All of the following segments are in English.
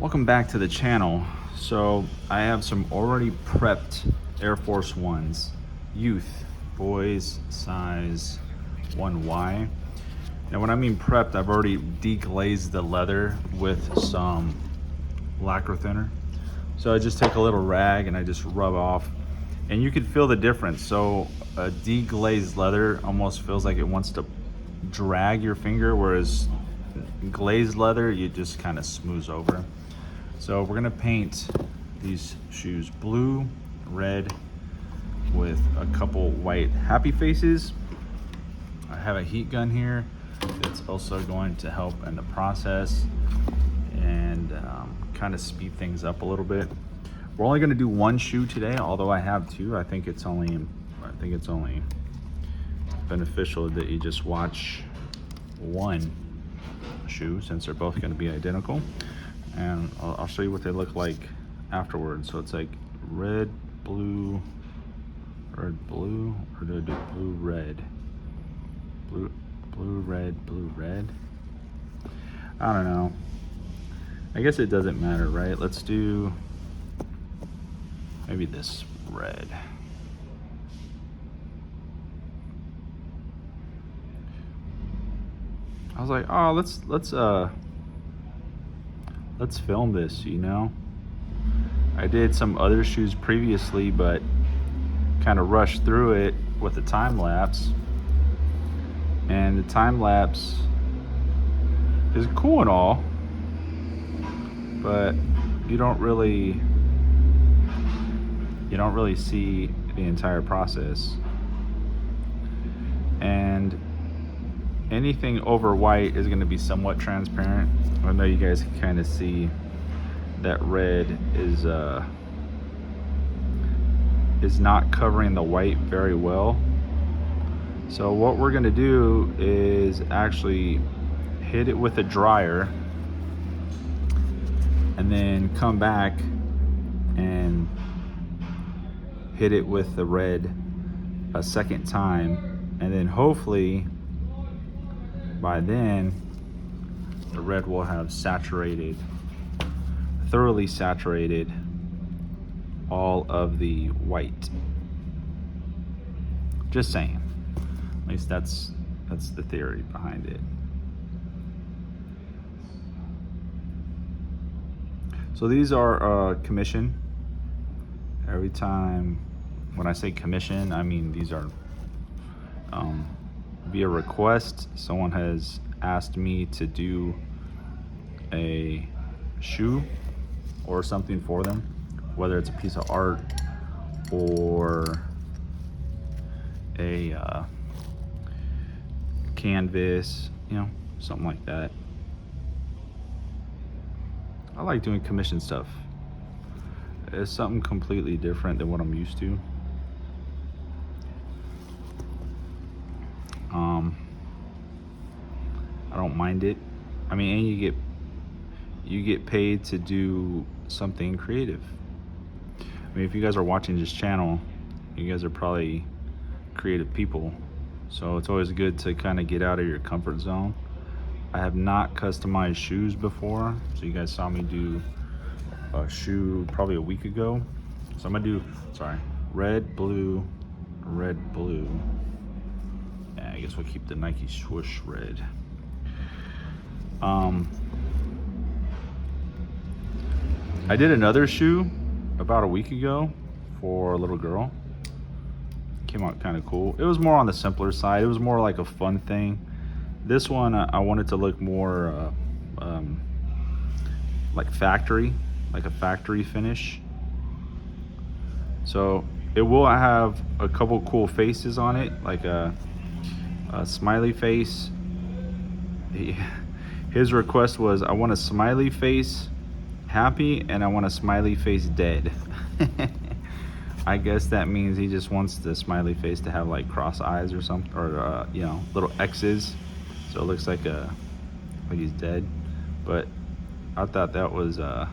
Welcome back to the channel. So I have some already prepped Air Force Ones, youth, boys, size 1Y. Now when I mean prepped, I've already deglazed the leather with some lacquer thinner. So I just take a little rag and I just rub off, and you can feel the difference. So a deglazed leather almost feels like it wants to drag your finger, whereas glazed leather, you just kind of smooth over. So we're gonna paint these shoes blue, red, with a couple white happy faces. I have a heat gun here that's also going to help in the process and kind of speed things up a little bit. We're only gonna do one shoe today, although I have two. I think it's only beneficial that you just watch one shoe since they're both gonna be identical. And I'll show you what they look like afterwards. So it's like red, blue, or do I do blue, red? Blue, red, blue, red. I don't know. I guess it doesn't matter, right? Let's do maybe this red. I was like, oh, let's film this, you know? I did some other shoes previously, but kind of rushed through it with the time lapse. And the time lapse is cool and all, but you don't really see the entire process. And anything over white is going to be somewhat transparent. I know you guys can kind of see that red is not covering the white very well. So what we're going to do is actually hit it with a dryer and then come back and hit it with the red a second time, and then hopefully by then the red will have thoroughly saturated all of the white. Just saying. At least that's the theory behind it. So these are commission. Every time when I say commission, I mean these are via request. Someone has asked me to do a shoe or something for them, whether it's a piece of art or a canvas, you know, something like that. I like doing commission stuff. It's something completely different than what I'm used to. I don't mind it. I mean, and you get paid to do something creative. I mean, if you guys are watching this channel, you guys are probably creative people. So it's always good to kind of get out of your comfort zone. I have not customized shoes before. So you guys saw me do a shoe probably a week ago. So I'm gonna do, red, blue, red, blue. Yeah, I guess we'll keep the Nike swoosh red. I did another shoe about a week ago for a little girl. Came out kind of cool. It was more on the simpler side. It was more like a fun thing. This one I wanted to look more like a factory finish. So it will have a couple cool faces on it, like a smiley face. His request was, I want a smiley face happy and I want a smiley face dead. I guess that means he just wants the smiley face to have like cross eyes or something, or you know, little X's, so it looks like he's dead. But I thought that was a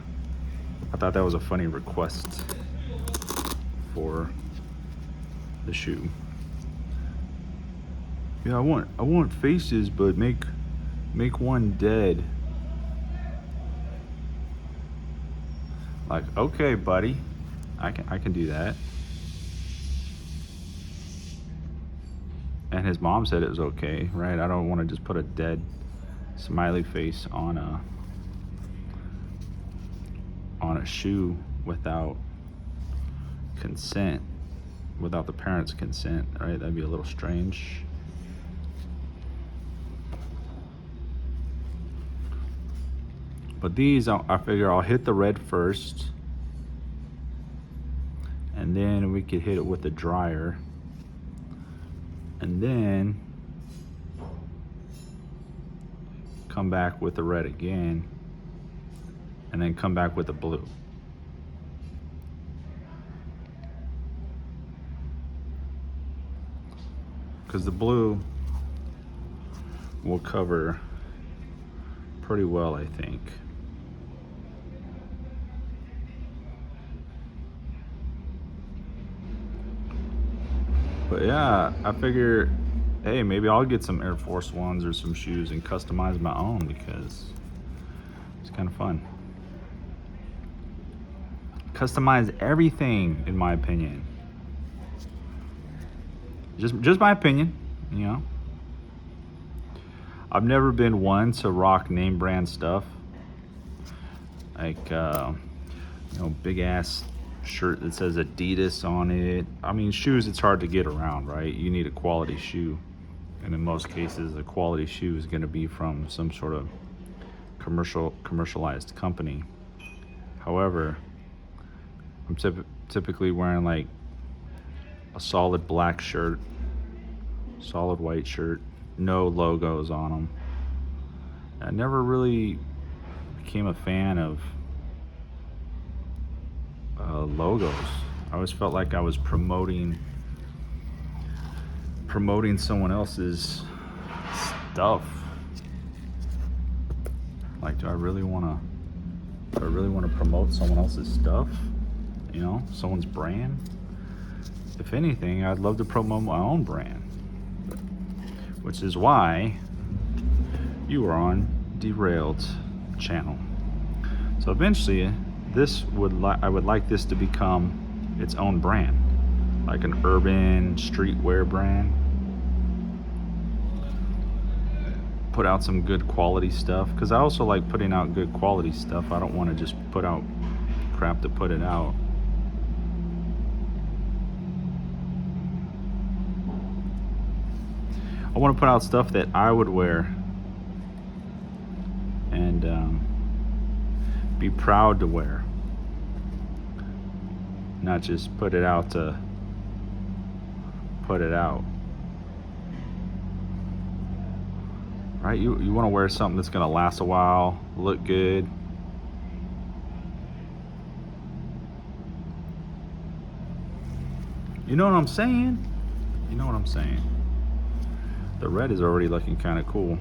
funny request for the shoe. Yeah, I want faces, but make one dead. Like, okay, buddy, I can do that. And his mom said it was okay, right? I don't want to just put a dead smiley face on a shoe without consent, without the parents' consent, right? That'd be a little strange. But these, I figure I'll hit the red first, and then we could hit it with the dryer, and then come back with the red again, and then come back with the blue. Because the blue will cover pretty well, I think. But yeah, I figure, hey, maybe I'll get some Air Force Ones or some shoes and customize my own, because it's kind of fun. Customize everything, in my opinion. Just my opinion, you know. I've never been one to rock name brand stuff, like big ass shirt that says Adidas on it. I mean, shoes, it's hard to get around, right? You need a quality shoe, and in most cases a quality shoe is going to be from some sort of commercialized company. However, I'm typically wearing like a solid black shirt, solid white shirt, no logos on them. I never really became a fan of logos. I always felt like I was promoting someone else's stuff. Like, do I really want to promote someone else's stuff? You know, someone's brand? If anything, I'd love to promote my own brand, which is why you are on Derailed channel. So eventually, I would like this to become its own brand, like an urban streetwear brand. Put out some good quality stuff, because I also like putting out good quality stuff. I don't want to just put out crap to put it out. I want to put out stuff that I would wear and be proud to wear, not just put it out to put it out. Right? You want to wear something that's going to last a while, look good. You know what I'm saying? You know what I'm saying? The red is already looking kind of cool.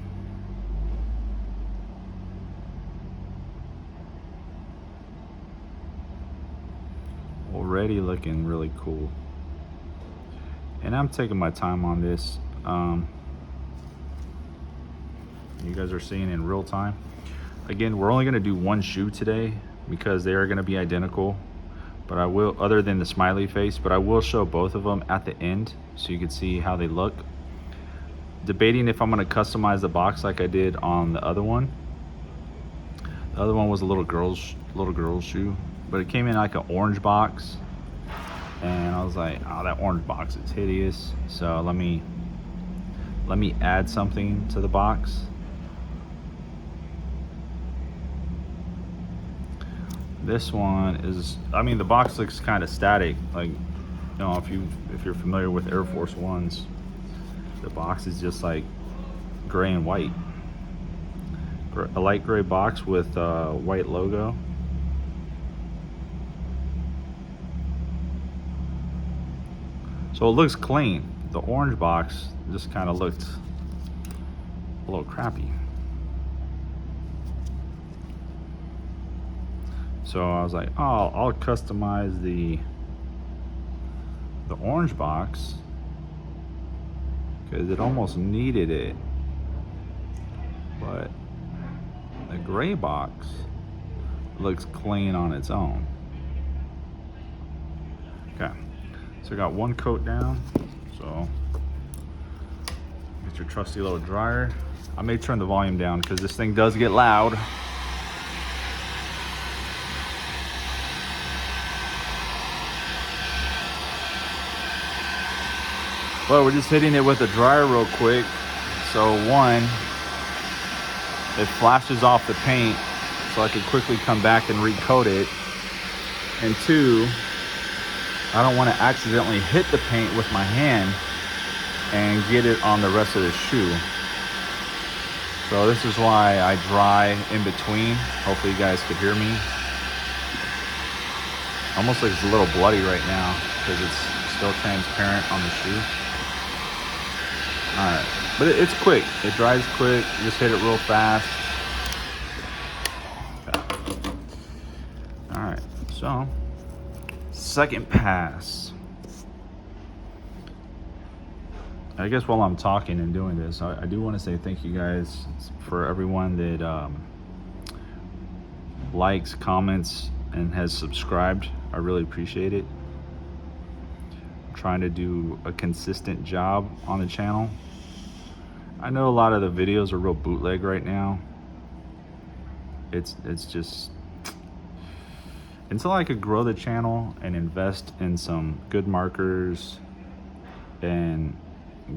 Already looking really cool. And I'm taking my time on this. You guys are seeing in real time. Again, we're only going to do one shoe today because they are going to be identical. But I will, other than the smiley face, but I will show both of them at the end so you can see how they look. Debating if I'm going to customize the box like I did on the other one. The other one was a little girl's shoe, but it came in like an orange box, and I was like, oh, that orange box is hideous. So let me add something to the box. This one is, I mean, the box looks kind of static. Like, you know, if you're familiar with Air Force Ones, the box is just like gray and white. A light gray box with a white logo. So it looks clean. The orange box just kind of looked a little crappy. So I was like, oh, I'll customize the orange box because it almost needed it. But the gray box looks clean on its own. Okay, so I got one coat down. So get your trusty little dryer. I may turn the volume down because this thing does get loud. But we're just hitting it with a dryer real quick. So one, it flashes off the paint so I can quickly come back and recoat it. And two, I don't want to accidentally hit the paint with my hand and get it on the rest of the shoe. So this is why I dry in between. Hopefully you guys could hear me. Almost like it's a little bloody right now because it's still transparent on the shoe. All right, but it's quick. It dries quick. You just hit it real fast. All right, so second pass. I guess while I'm talking and doing this, I do want to say thank you guys for everyone that likes, comments, and has subscribed. I really appreciate it. I'm trying to do a consistent job on the channel. I know a lot of the videos are real bootleg right now. It's just, until I could grow the channel and invest in some good markers and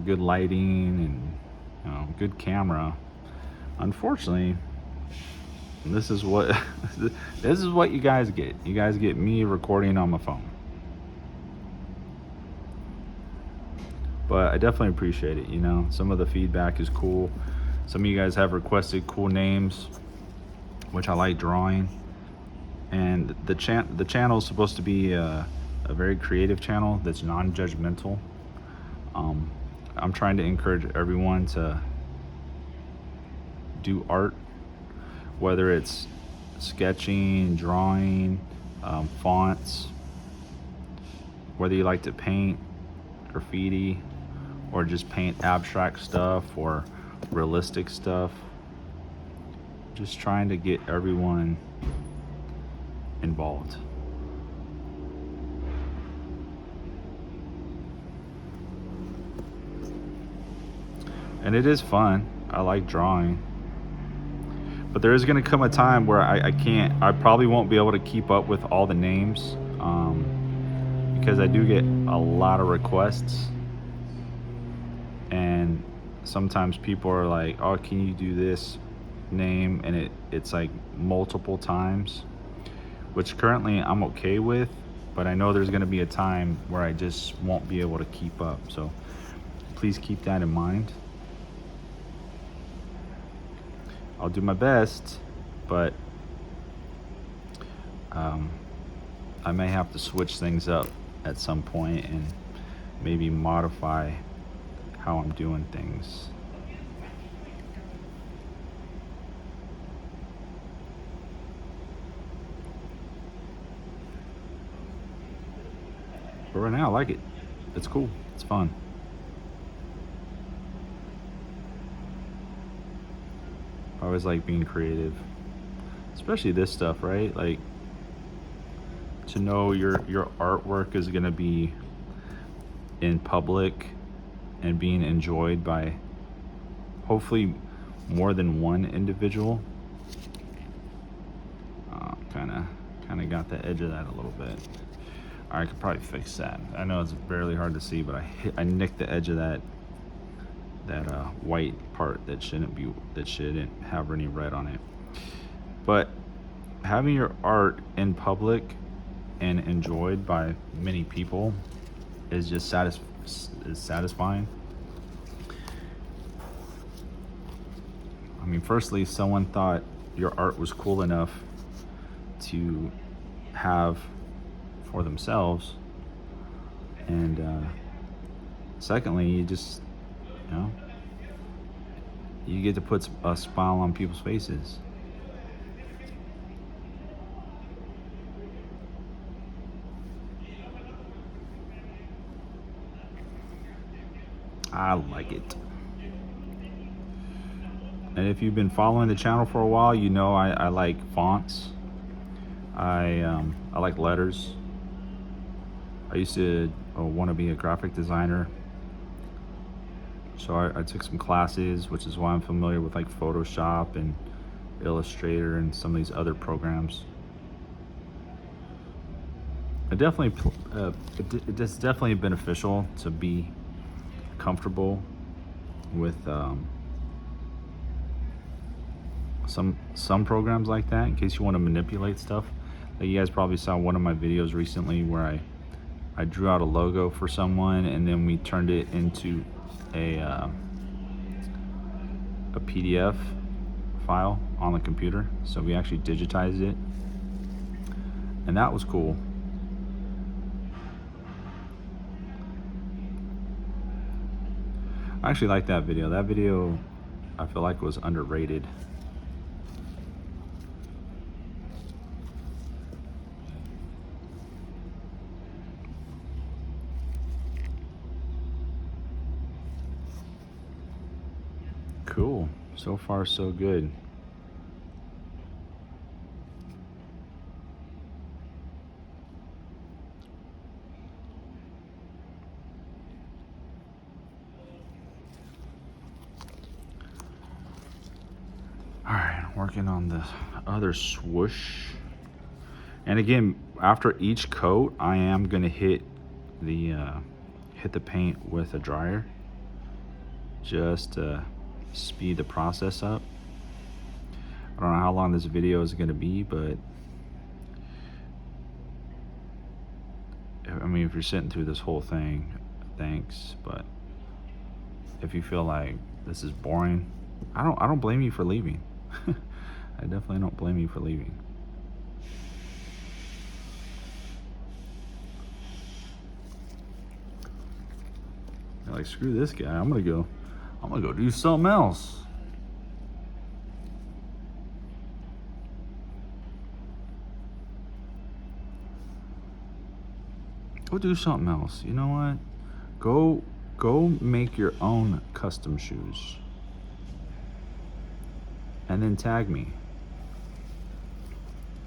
good lighting and good camera, unfortunately this is what this is what you guys get. You guys get me recording on my phone. But I definitely appreciate it. Some of the feedback is cool. Some of you guys have requested cool names, which I like drawing. And the channel is supposed to be a very creative channel that's non-judgmental. I'm trying to encourage everyone to do art, whether it's sketching, drawing, fonts, whether you like to paint, graffiti, or just paint abstract stuff or realistic stuff. Just trying to get everyone involved. And it is fun. I like drawing. But there is going to come a time where I probably won't be able to keep up with all the names, because I do get a lot of requests. And sometimes people are like, oh, can you do this name? And it's like multiple times, which currently I'm okay with, but I know there's going to be a time where I just won't be able to keep up. So please keep that in mind. I'll do my best, but I may have to switch things up at some point and maybe modify how I'm doing things. But right now I like it. It's cool. It's fun. I always like being creative, especially this stuff, right? Like, to know your artwork is going to be in public and being enjoyed by hopefully more than one individual. Kind of got the edge of that a little bit. I could probably fix that. I know it's barely hard to see, but I nicked the edge of that white part that shouldn't have any red on it. But having your art in public and enjoyed by many people is just satisfying. I mean, firstly, someone thought your art was cool enough to have for themselves, and secondly, you just, you get to put a smile on people's faces. I like it. And if you've been following the channel for a while, you know I like fonts. I like letters. I used to want to be a graphic designer. So I took some classes, which is why I'm familiar with like Photoshop and Illustrator and some of these other programs. It's definitely beneficial to be comfortable with some programs like that in case you want to manipulate stuff. Like you guys probably saw one of my videos recently where I drew out a logo for someone and then we turned it into a PDF file on the computer. So we actually digitized it, and that was cool. I actually like that video. That video I feel like was underrated. Cool. So far, so good. All right, working on the other swoosh. And again, after each coat, I am gonna hit the paint with a dryer, just to speed the process up. I don't know how long this video is gonna be, but I mean, if you're sitting through this whole thing, thanks. But if you feel like this is boring, I don't blame you for leaving. I definitely don't blame you for leaving. You're like, screw this guy. I'm gonna go do something else. Go do something else. You know what? Go make your own custom shoes. And then tag me.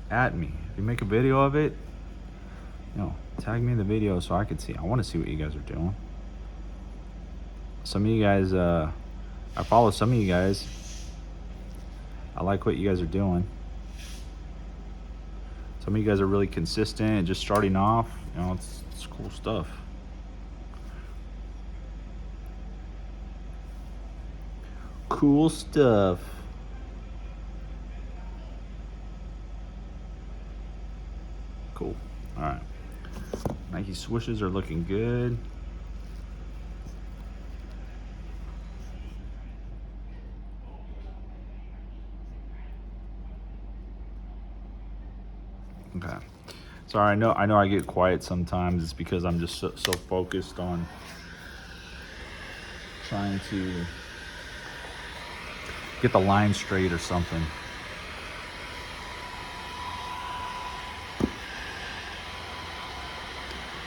At me. If you make a video of it, tag me in the video so I can see. I want to see what you guys are doing. Some of you guys, I follow some of you guys. I like what you guys are doing. Some of you guys are really consistent and just starting off. It's cool stuff. Cool stuff. Cool. All right. Nike swooshes are looking good. Okay. Sorry, I know I get quiet sometimes. It's because I'm just so focused on trying to get the line straight or something.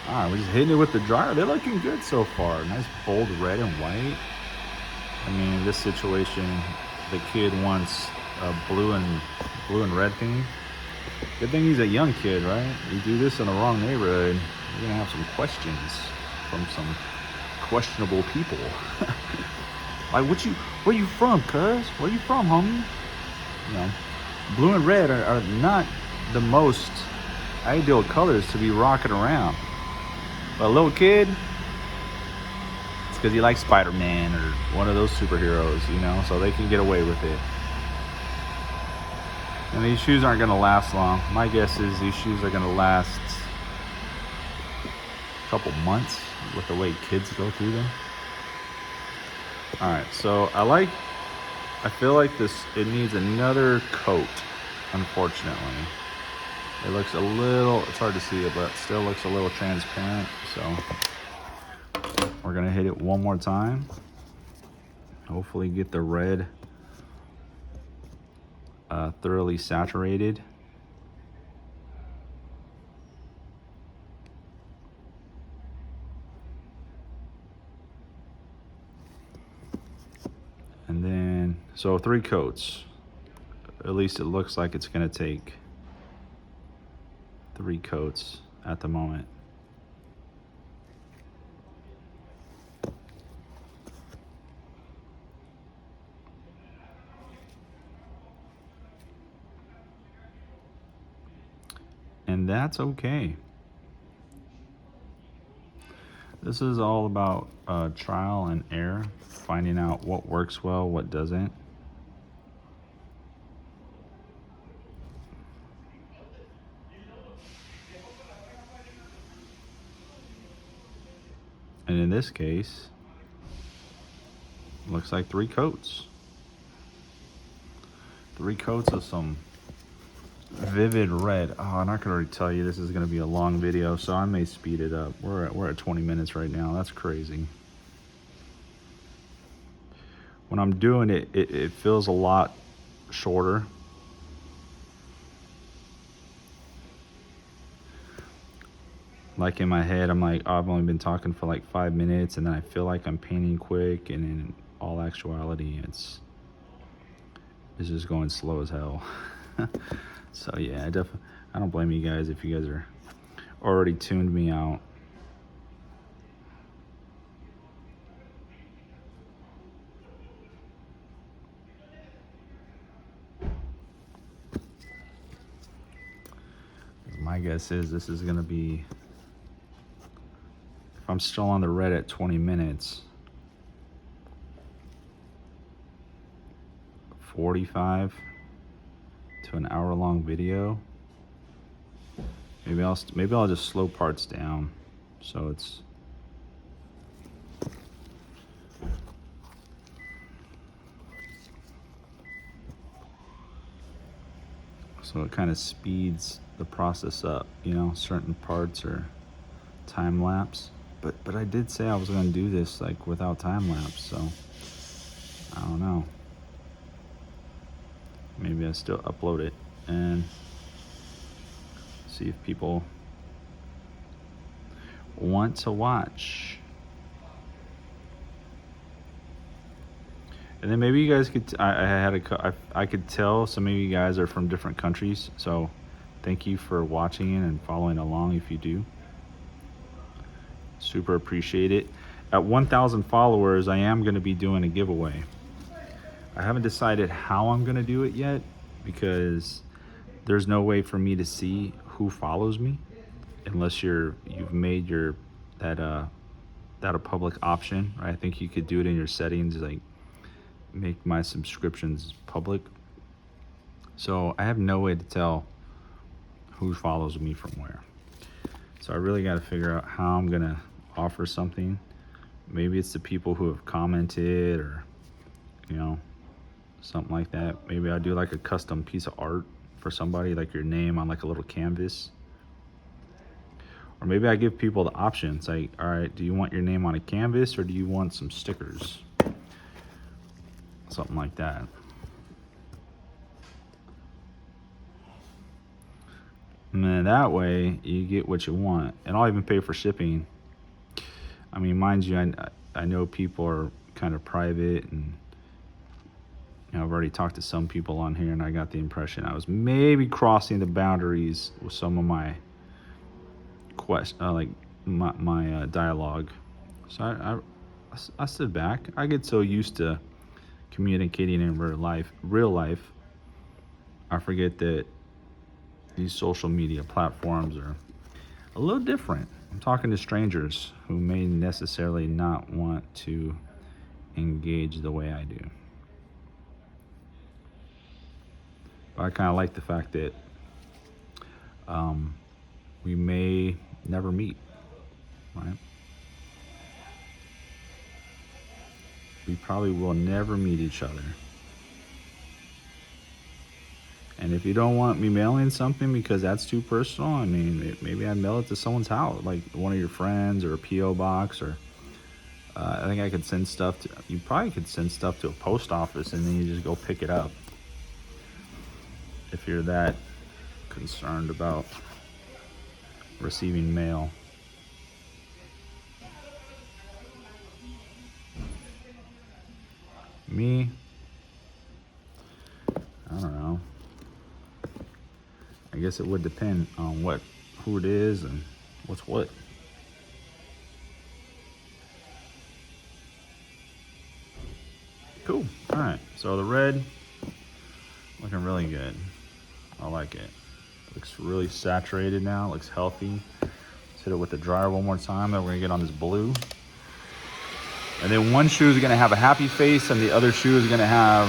All right, we're just hitting it with the dryer. They're looking good so far. Nice bold red and white. I mean, in this situation, the kid wants a blue and red theme. Good thing he's a young kid, right? You do this in the wrong neighborhood, you're gonna have some questions from some questionable people. Like, where you from, cuz? Where you from, homie? Blue and red are not the most ideal colors to be rocking around. But a little kid, it's because he likes Spider-Man or one of those superheroes, so they can get away with it. And these shoes aren't going to last long. My guess is these shoes are going to last a couple months with the way kids go through them. All right, so I feel like it needs another coat, unfortunately. It looks it's hard to see it, but it still looks a little transparent. So we're going to hit it one more time. Hopefully get the red thoroughly saturated. And then, so 3 coats. At least it looks like it's going to take 3 coats at the moment. And that's okay. This is all about trial and error, finding out what works well, what doesn't. And in this case, looks like 3 coats. 3 coats of some vivid red. Oh, and I can already tell you this is going to be a long video, so I may speed it up. We're at 20 minutes right now. That's crazy. When I'm doing it, it feels a lot shorter. Like in my head, I'm like, oh, I've only been talking for like 5 minutes, and then I feel like I'm painting quick, and in all actuality, it's just going slow as hell. So yeah, I don't blame you guys if you guys are already tuned me out. My guess is this is gonna be, if I'm still on the red at 20 minutes, 45 to an hour-long video. Maybe I'll just slow parts down, so it's it kind of speeds the process up, you know. Certain parts are time lapse, but I did say I was going to do this like without time lapse, so I don't know. Maybe I still upload it and see if people want to watch. And then maybe you guys could, I could tell some of you guys are from different countries, so thank you for watching and following along if you do. Super appreciate it. At 1,000 followers, I am going to be doing a giveaway. I haven't decided how I'm going to do it yet, because there's no way for me to see who follows me unless you've made that a public option, right? I think you could do it in your settings, like make my subscriptions public. So I have no way to tell who follows me from where. So I really got to figure out how I'm gonna offer something. Maybe it's the people who have commented, or you know, something like that. Maybe I'll do like a custom piece of art for somebody, like your name on like a little canvas. Or maybe I give people the options, like, all right, do you want your name on a canvas, or do you want some stickers? Something like that. And then that way you get what you want, and I'll even pay for shipping. I mean, mind you, I know people are kind of private, and you know, I've already talked to some people on here, and I got the impression I was maybe crossing the boundaries with some of my my dialogue. So I stood back. I get so used to communicating in real life, I forget that these social media platforms are a little different. I'm talking to strangers who may necessarily not want to engage the way I do. But I kind of like the fact that we may never meet, right? We probably will never meet each other. And if you don't want me mailing something because that's too personal, I mean, maybe I'd mail it to someone's house, like one of your friends, or a P.O. box, or I think I could send stuff to, you probably could send stuff to a post office, and then you just go pick it up. If you're that concerned about receiving mail. Me, I don't know. I guess it would depend on who it is and what's what. Cool. All right. So the red looking really good. I like it. Looks really saturated now, looks healthy. Let's hit it with the dryer one more time, then we're gonna get on this blue. And then one shoe is gonna have a happy face and the other shoe is gonna have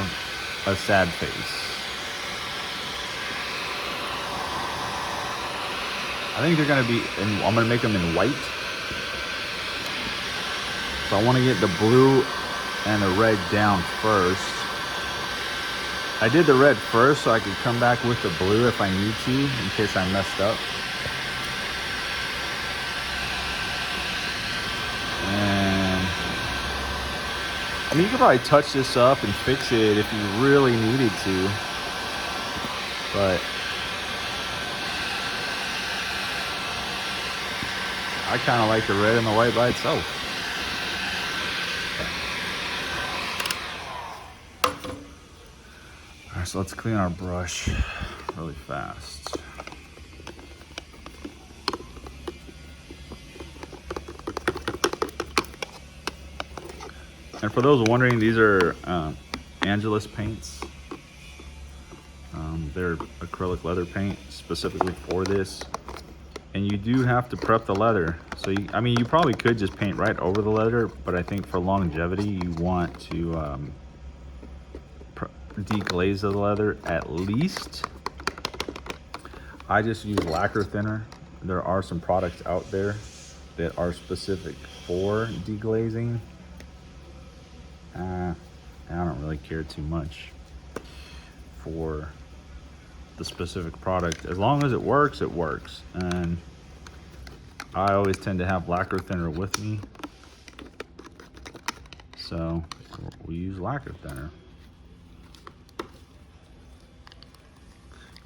a sad face. I think they're gonna be, I'm gonna make them in white. So I wanna get the blue and the red down first. I did the red first so I could come back with the blue if I need to, in case I messed up. And I mean, you could probably touch this up and fix it if you really needed to, but I kind of like the red and the white by itself. All right, so let's clean our brush really fast. And for those wondering, these are Angelus paints. They're acrylic leather paint specifically for this. And you do have to prep the leather. So, I mean, you probably could just paint right over the leather, but I think for longevity, you want to deglaze the leather at least. I just use lacquer thinner. There are some products out there that are specific for deglazing. I don't really care too much for the specific product. As long as it works, it works. And I always tend to have lacquer thinner with me. So we use lacquer thinner.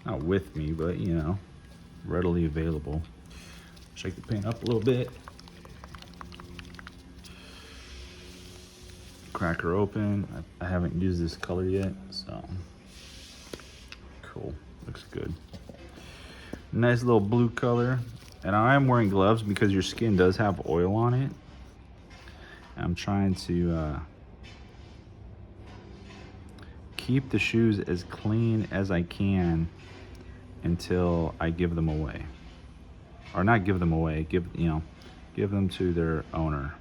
Not with me, but you know, readily available. Shake the paint up a little bit. Crack her open. I haven't used this color yet, so cool. Looks good. Nice little blue color. And I am wearing gloves because your skin does have oil on it. I'm trying to keep the shoes as clean as I can until I give them away. Or not give them away, give them to their owner,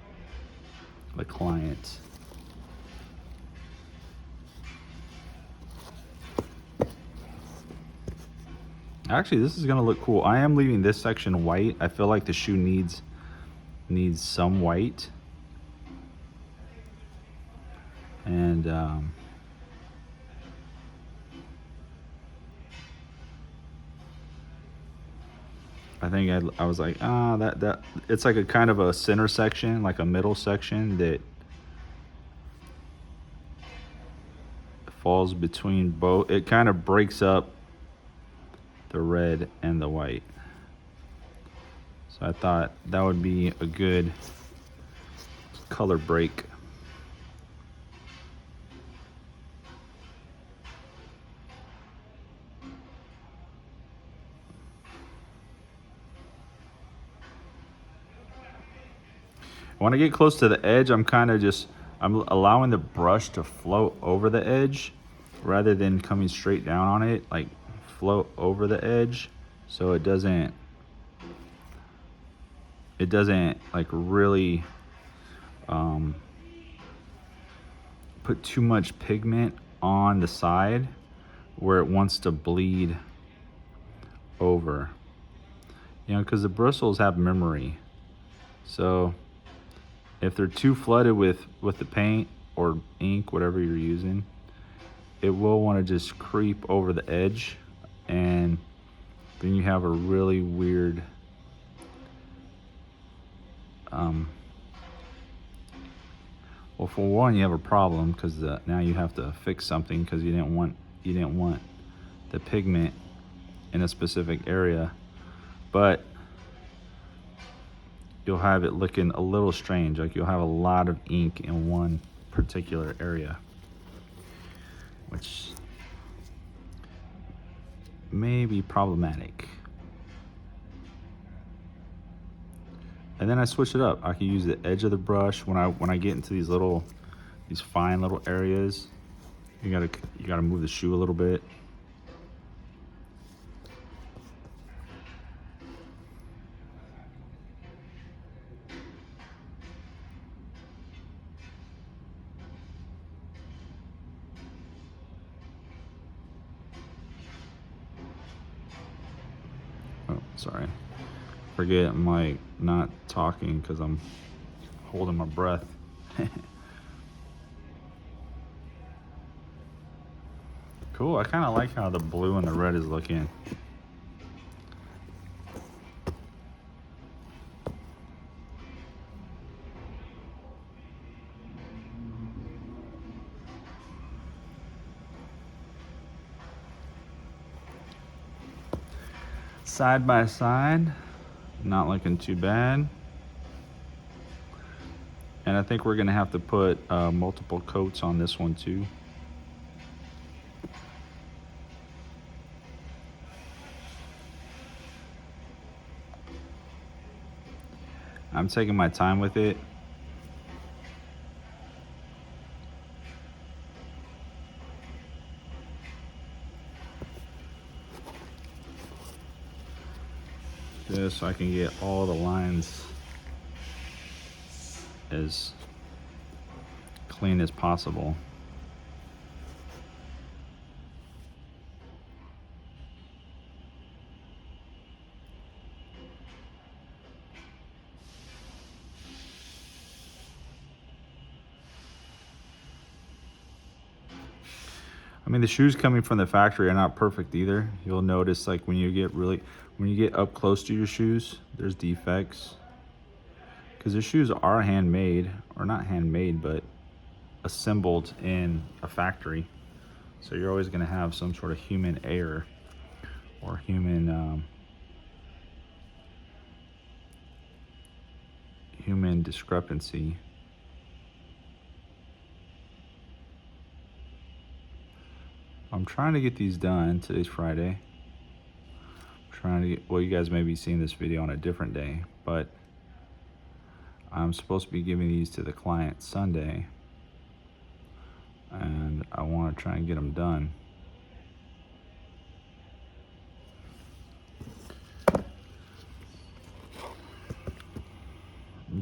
the client. Actually, this is gonna look cool. I am leaving this section white. I feel like the shoe needs some white. And I think I was like, that it's like a kind of a center section, like a middle section that falls between both. It kind of breaks up the red and the white. So I thought that would be a good color break. When I get close to the edge, I'm allowing the brush to float over the edge rather than coming straight down on it, like float over the edge, so it doesn't like really put too much pigment on the side where it wants to bleed over, you know, because the bristles have memory. So if they're too flooded with the paint or ink, whatever you're using, it will want to just creep over the edge, and then you have a really weird well, for one, you have a problem because now you have to fix something because you didn't want the pigment in a specific area, but you'll have it looking a little strange, like you'll have a lot of ink in one particular area, which may be problematic. And then I switch it up. I can use the edge of the brush when I get into these fine little areas. You gotta move the shoe a little bit. Oh, sorry. Forget I'm like not talking because I'm holding my breath. Cool, I kind of like how the blue and the red is looking. Side by side, not looking too bad. And I think we're gonna have to put multiple coats on this one too. I'm taking my time with it. Just so I can get all the lines as clean as possible. I mean, the shoes coming from the factory are not perfect either. You'll notice like when you get up close to your shoes, there's defects. Because the shoes are handmade, or not handmade, but assembled in a factory. So you're always gonna have some sort of human error or human discrepancy. I'm trying to get these done. Today's Friday. I'm trying to get, well, you guys may be seeing this video on a different day, but I'm supposed to be giving these to the client Sunday, and I want to try and get them done.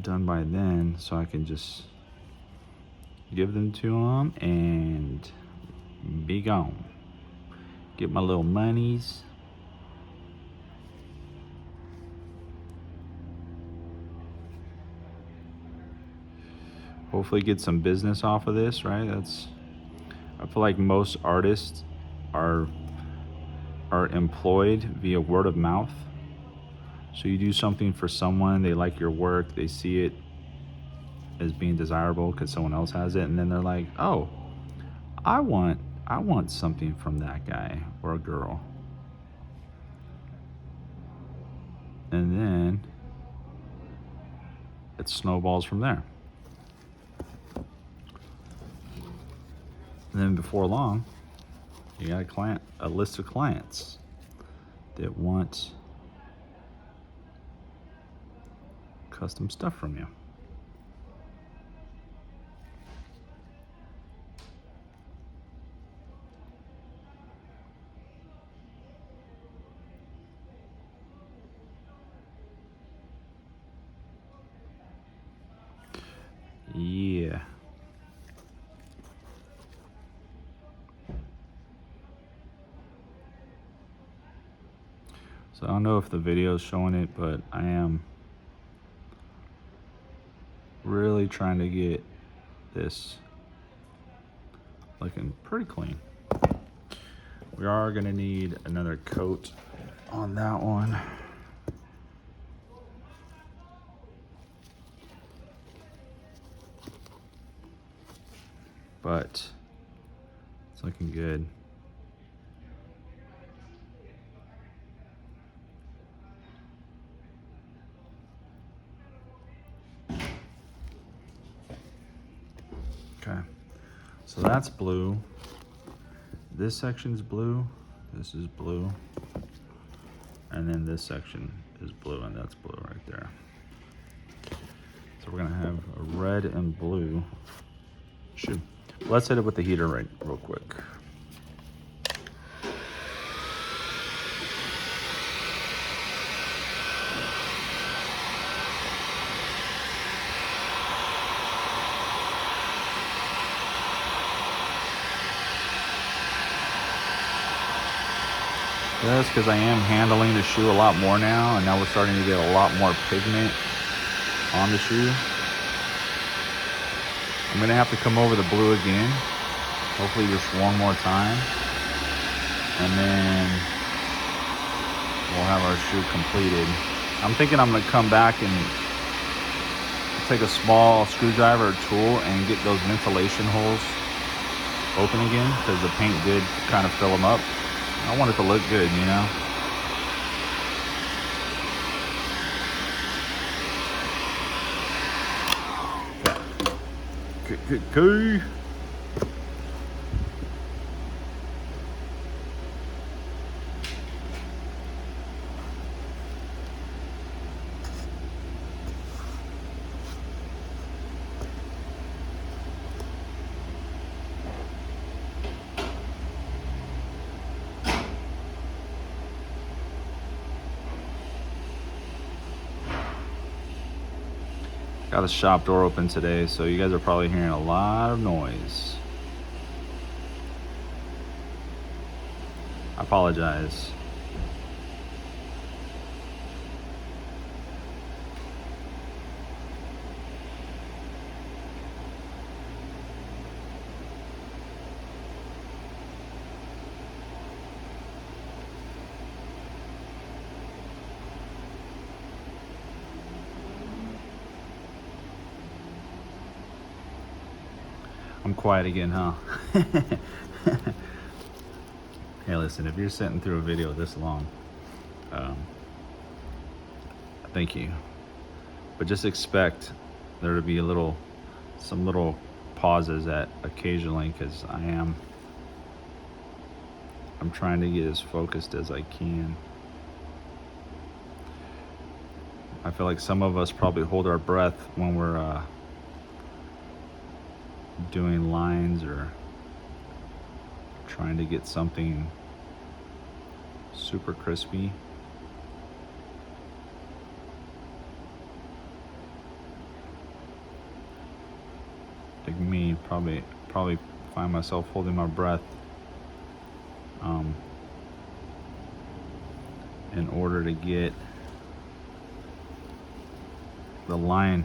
Done by then, so I can just give them to them and be gone. Get my little monies. Hopefully get some business off of this, right? I feel like most artists are employed via word of mouth. So you do something for someone, they like your work, they see it as being desirable because someone else has it, and then they're like, oh, I want something from that guy or a girl. And then it snowballs from there. And then before long, you got a list of clients that want custom stuff from you. Yeah. So I don't know if the video is showing it, but I am really trying to get this looking pretty clean. We are gonna need another coat on that one. But it's looking good. Okay, so that's blue. This section's blue, this is blue, and then this section is blue, and that's blue right there. So we're gonna have a red and blue shoe. Let's hit it with the heater real quick. just because I am handling the shoe a lot more now, and now we're starting to get a lot more pigment on the shoe. I'm gonna have to come over the blue again, hopefully just one more time, and then we'll have our shoe completed. I'm thinking I'm gonna come back and take a small screwdriver or tool and get those ventilation holes open again, because the paint did kind of fill them up. I want it to look good, you know? Okay. Got the shop door open today, so you guys are probably hearing a lot of noise. I apologize. I'm quiet again, huh? Hey, listen, if you're sitting through a video this long, thank you. But just expect there to be some little pauses at occasionally, because I'm trying to get as focused as I can. I feel like some of us probably hold our breath when we're doing lines or trying to get something super crispy. Like me, probably find myself holding my breath in order to get the line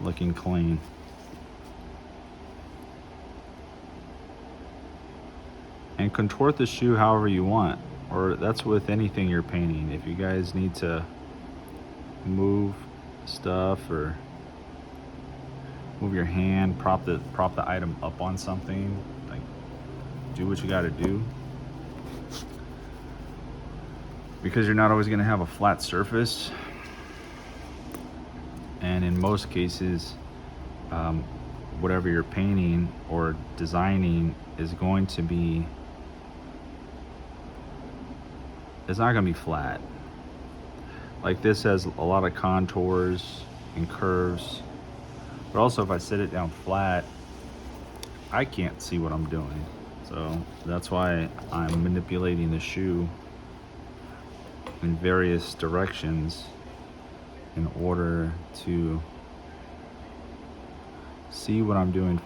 looking clean. And contort the shoe however you want, or that's with anything you're painting. If you guys need to move stuff or move your hand, prop the item up on something, like, do what you got to do, because you're not always going to have a flat surface, and in most cases whatever you're painting or designing is going to be, it's not going to be flat. Like, this has a lot of contours and curves, but also if I sit it down flat, I can't see what I'm doing. So that's why I'm manipulating the shoe in various directions in order to see what I'm doing,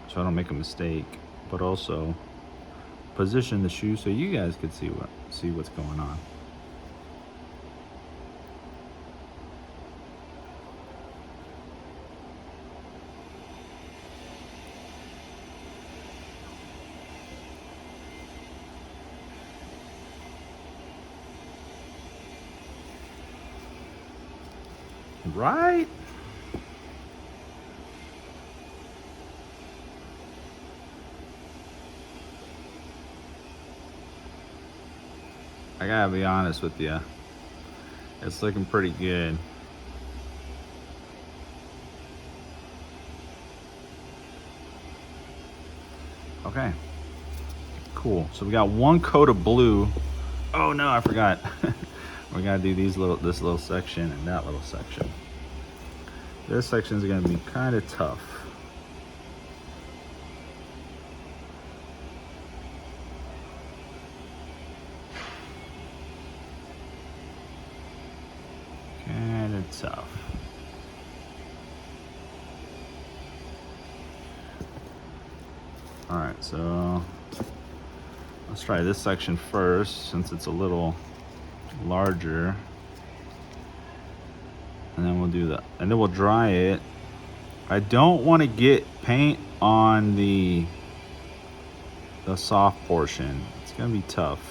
so I don't make a mistake, but also position the shoe so you guys could see what's going on. Right? I gotta be honest with you, it's looking pretty good. Okay, cool. So we got one coat of blue. Oh no, I forgot. We gotta do this little section and that little section. This section is gonna be kind of tough. Kind of tough. All right, so Let's try this section first since it's a little larger. And then we'll do that. And then we'll dry it. I don't want to get paint on the soft portion. It's gonna be tough.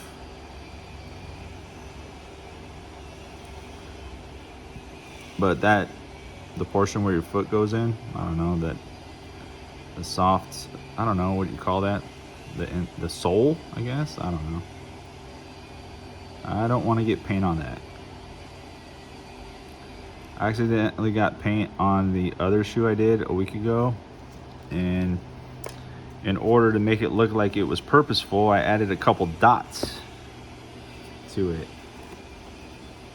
But the portion where your foot goes in, I don't know, that the soft, I don't know what you call that, the sole, I guess, I don't know. I don't want to get paint on that. I accidentally got paint on the other shoe I did a week ago, and in order to make it look like it was purposeful, I added a couple dots to it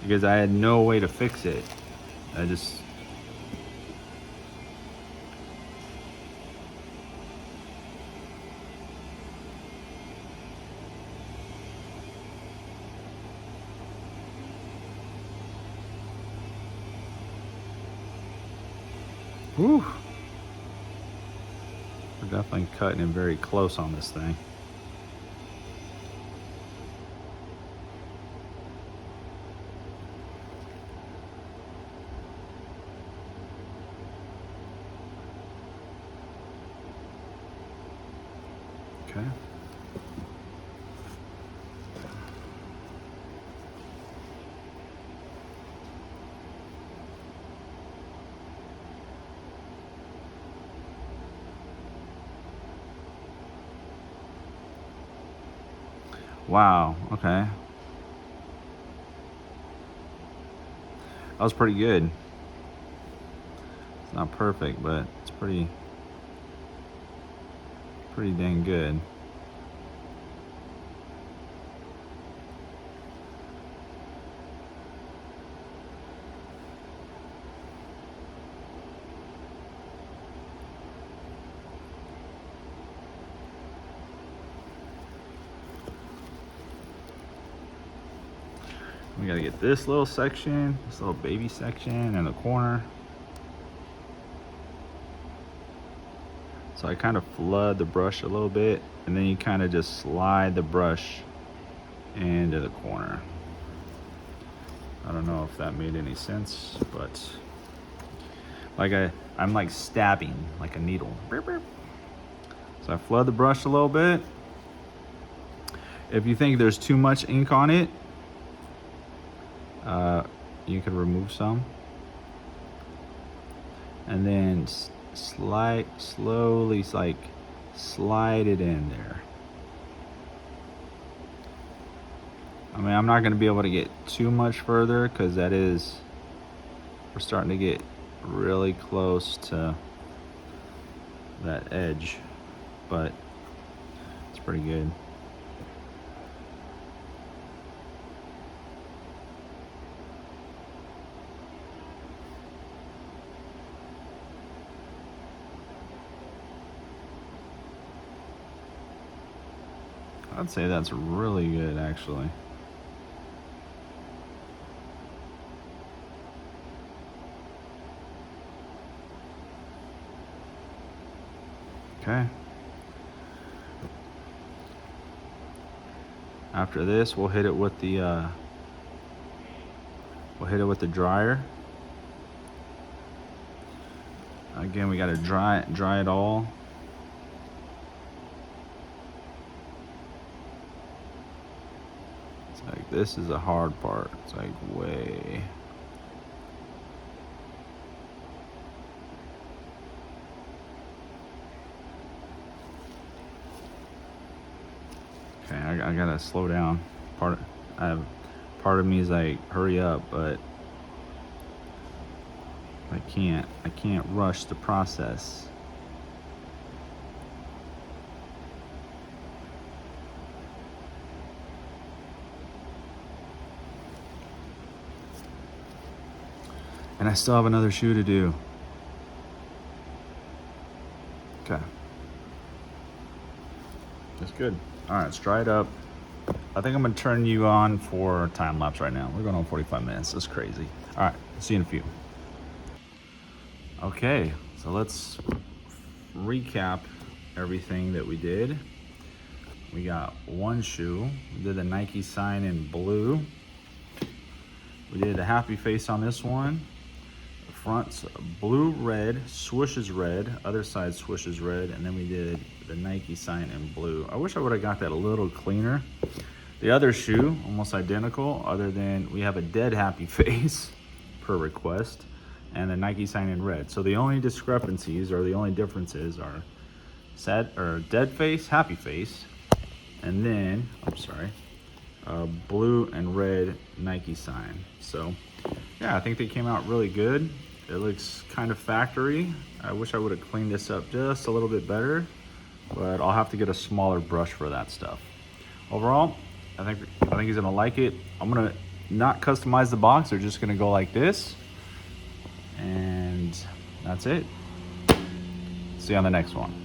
because I had no way to fix it. I just whew. We're definitely cutting it very close on this thing. Okay. Wow, okay. That was pretty good. It's not perfect, but it's pretty dang good. We gotta get this little section, this little baby section in the corner. So I kind of flood the brush a little bit, and then you kind of just slide the brush into the corner. I don't know if that made any sense, but like I'm like stabbing like a needle. So I flood the brush a little bit. If you think there's too much ink on it, you can remove some, and then slowly like slide it in there. I mean, I'm not going to be able to get too much further because we're starting to get really close to that edge, but it's pretty good. I'd say that's really good, actually. Okay. After this, we'll hit it with the dryer. Again, we got to dry it all. It's like this is a hard part. It's like way. Okay, I gotta slow down. Part of me is like, hurry up, but I can't rush the process. And I still have another shoe to do. Okay. That's good. All right, let's dry it up. I think I'm gonna turn you on for time lapse right now. We're going on 45 minutes. That's crazy. All right, see you in a few. Okay, so let's recap everything that we did. We got one shoe. We did the Nike sign in blue. We did a happy face on this one. The front's blue, red, swoosh is red, other side swoosh is red, and then we did the Nike sign in blue. I wish I would have got that a little cleaner. The other shoe, almost identical, other than we have a dead happy face per request, and the Nike sign in red. So the only discrepancies or the only differences are sad or dead face, happy face, and then blue and red Nike sign. So yeah, I think they came out really good. It looks kind of factory. I wish I would have cleaned this up just a little bit better, but I'll have to get a smaller brush for that stuff. Overall, I think he's gonna like it. I'm gonna not customize the box. They're just gonna go like this, and that's it. See you on the next one.